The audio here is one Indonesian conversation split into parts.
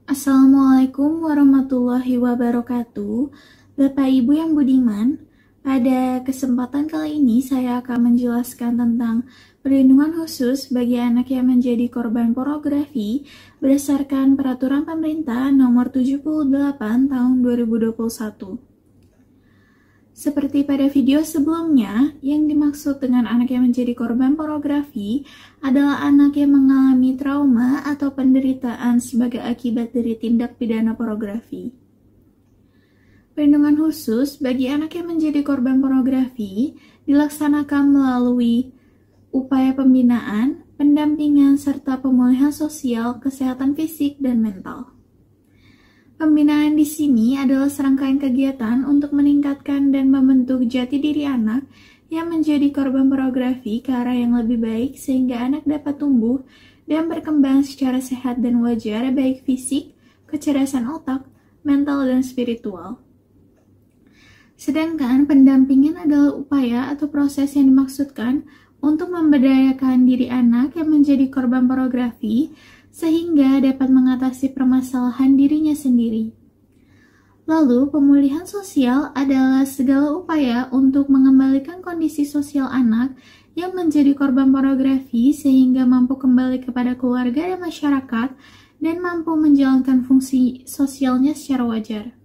Assalamualaikum warahmatullahi wabarakatuh. Bapak Ibu yang budiman, pada kesempatan kali ini saya akan menjelaskan tentang perlindungan khusus bagi anak yang menjadi korban pornografi berdasarkan Peraturan Pemerintah Nomor 78 Tahun 2021. Seperti pada video sebelumnya, yang dimaksud dengan anak yang menjadi korban pornografi adalah anak yang mengalami trauma atau penderitaan sebagai akibat dari tindak pidana pornografi. Perlindungan khusus bagi anak yang menjadi korban pornografi dilaksanakan melalui upaya pembinaan, pendampingan, serta pemulihan sosial, kesehatan fisik, dan mental. Pembinaan di sini adalah serangkaian kegiatan untuk meningkatkan dan membentuk jati diri anak yang menjadi korban pornografi ke arah yang lebih baik sehingga anak dapat tumbuh dan berkembang secara sehat dan wajar baik fisik, kecerdasan otak, mental, dan spiritual. Sedangkan pendampingan adalah upaya atau proses yang dimaksudkan untuk memberdayakan diri anak yang menjadi korban pornografi sehingga dapat mengatasi permasalahan dirinya sendiri. Lalu, pemulihan sosial adalah segala upaya untuk mengembalikan kondisi sosial anak yang menjadi korban pornografi sehingga mampu kembali kepada keluarga dan masyarakat dan mampu menjalankan fungsi sosialnya secara wajar.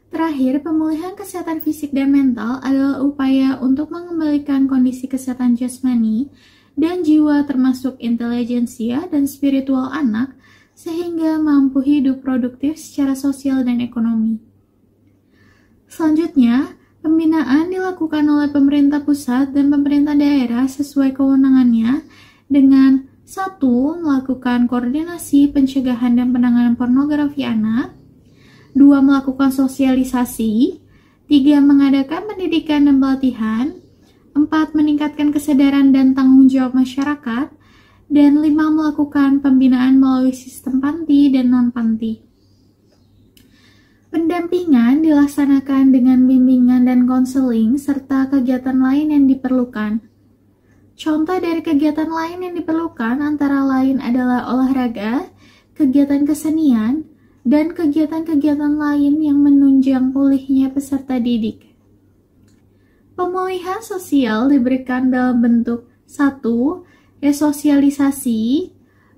Terakhir, pemulihan kesehatan fisik dan mental adalah upaya untuk mengembalikan kondisi kesehatan jasmani dan jiwa termasuk intelijensia dan spiritual anak sehingga mampu hidup produktif secara sosial dan ekonomi. Selanjutnya, pembinaan dilakukan oleh pemerintah pusat dan pemerintah daerah sesuai kewenangannya dengan 1. Melakukan koordinasi pencegahan dan penanganan pornografi anak, 2. Melakukan sosialisasi, 3. Mengadakan pendidikan dan pelatihan, 4. Meningkatkan kesadaran dan tanggung jawab masyarakat, dan 5. Melakukan pembinaan melalui sistem panti dan non-panti. Pendampingan dilaksanakan dengan bimbingan dan konseling serta kegiatan lain yang diperlukan. Contoh dari kegiatan lain yang diperlukan antara lain adalah olahraga, kegiatan kesenian, dan kegiatan-kegiatan lain yang menunjang pulihnya peserta didik. Pemulihan sosial diberikan dalam bentuk 1. Resosialisasi,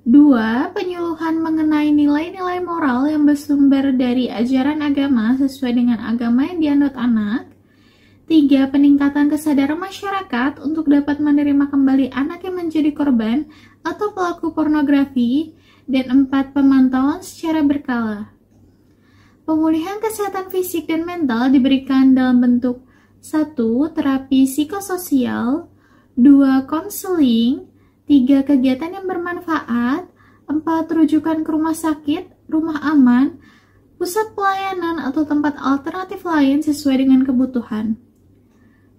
2. Penyuluhan mengenai nilai-nilai moral yang bersumber dari ajaran agama sesuai dengan agama yang dianut anak, 3. Peningkatan kesadaran masyarakat untuk dapat menerima kembali anak yang menjadi korban atau pelaku pornografi, dan 4. Pemantauan secara berkala. Pemulihan kesehatan fisik dan mental diberikan dalam bentuk 1. Terapi psikososial, 2. Konseling, 3. Kegiatan yang bermanfaat, 4. Rujukan ke rumah sakit, rumah aman, pusat pelayanan atau tempat alternatif lain sesuai dengan kebutuhan,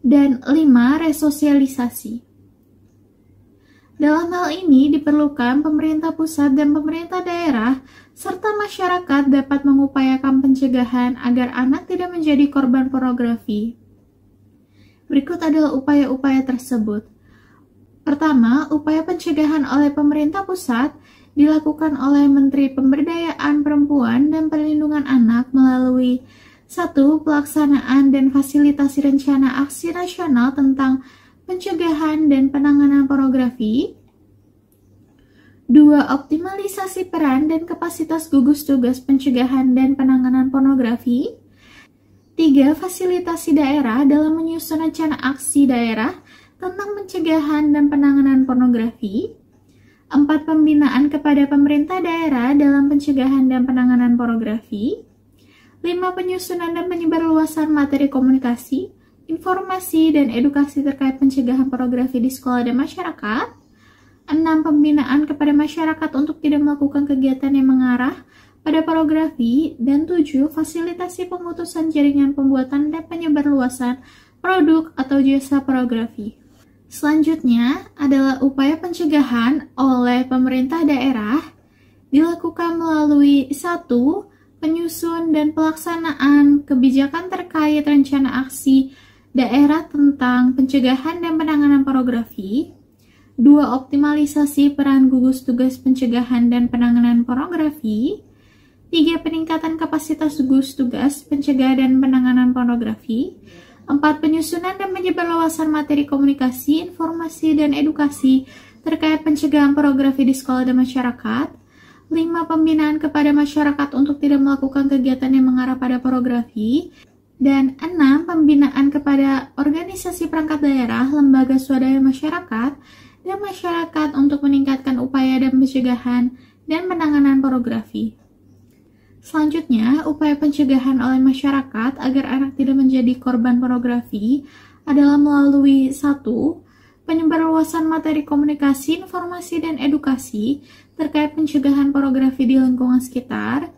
dan 5. Resosialisasi. Dalam hal ini diperlukan pemerintah pusat dan pemerintah daerah serta masyarakat dapat mengupayakan pencegahan agar anak tidak menjadi korban pornografi. Berikut adalah upaya-upaya tersebut. Pertama, upaya pencegahan oleh pemerintah pusat dilakukan oleh Menteri Pemberdayaan Perempuan dan Perlindungan Anak melalui 1. Pelaksanaan dan fasilitasi rencana aksi nasional tentang pencegahan dan penanganan pornografi, 2. Optimalisasi peran dan kapasitas gugus tugas pencegahan dan penanganan pornografi, 3. Fasilitasi daerah dalam menyusun rencana aksi daerah tentang pencegahan dan penanganan pornografi, 4. Pembinaan kepada pemerintah daerah dalam pencegahan dan penanganan pornografi, 5. Penyusunan dan penyebarluasan materi komunikasi, informasi, dan edukasi terkait pencegahan pornografi di sekolah dan masyarakat, 6. Pembinaan kepada masyarakat untuk tidak melakukan kegiatan yang mengarah pada pornografi, dan 7. Fasilitasi pemutusan jaringan pembuatan dan penyebarluasan produk atau jasa pornografi. Selanjutnya adalah upaya pencegahan oleh pemerintah daerah dilakukan melalui 1. Penyusun dan pelaksanaan kebijakan terkait rencana aksi daerah tentang pencegahan dan penanganan pornografi, 2. Optimalisasi peran gugus tugas pencegahan dan penanganan pornografi. 3. Peningkatan kapasitas gugus tugas pencegahan dan penanganan pornografi. 4. Penyusunan dan penyebarluasan materi komunikasi, informasi, dan edukasi terkait pencegahan pornografi di sekolah dan masyarakat. 5. Pembinaan kepada masyarakat untuk tidak melakukan kegiatan yang mengarah pada pornografi. Dan 6. Pembinaan kepada organisasi perangkat daerah, lembaga swadaya masyarakat, dan masyarakat untuk meningkatkan upaya dan pencegahan dan penanganan pornografi. Selanjutnya, upaya pencegahan oleh masyarakat agar anak tidak menjadi korban pornografi adalah melalui 1. Penyebarluasan materi komunikasi, informasi, dan edukasi terkait pencegahan pornografi di lingkungan sekitar.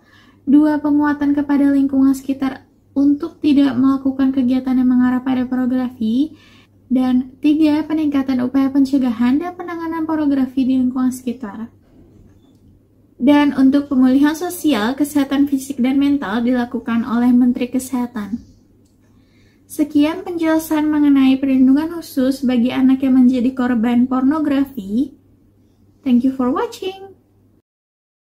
2. Penguatan kepada lingkungan sekitar untuk tidak melakukan kegiatan yang mengarah pada pornografi. Dan 3. Peningkatan upaya pencegahan dan penanganan pornografi di lingkungan sekitar. Dan untuk pemulihan sosial, kesehatan fisik dan mental dilakukan oleh Menteri Kesehatan. Sekian penjelasan mengenai perlindungan khusus bagi anak yang menjadi korban pornografi. Thank you for watching.